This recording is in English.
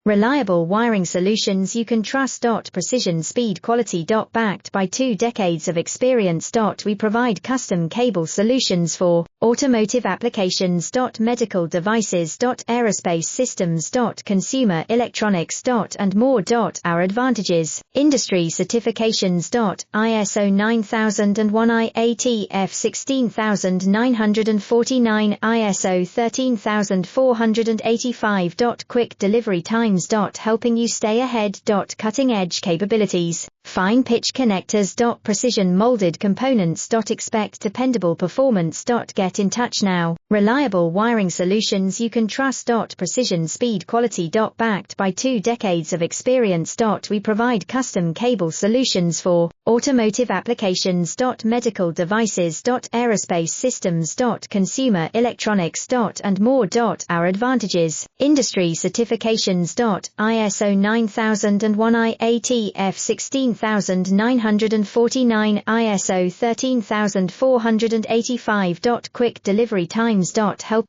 Reliable wiring solutions you can trust. Precision, speed, quality. Backed by 2 decades of experience. We provide custom cable solutions for automotive applications. Medical devices. Aerospace systems. Consumer electronics. And more. Our advantages: industry certifications. ISO 9001 IATF 16949, ISO 13485. Quick delivery times. Helping you stay ahead. Cutting edge capabilities. Fine pitch connectors. Precision molded components. Expect dependable performance. Get in touch now. Reliable wiring solutions you can trust. Precision, speed, quality. Backed by 2 decades of experience. We provide custom cable solutions for automotive applications. Medical devices. Aerospace systems. Consumer electronics. And more. Our advantages: industry certifications. ISO 9001 IATF 16949, ISO 13485. Quick delivery times. Help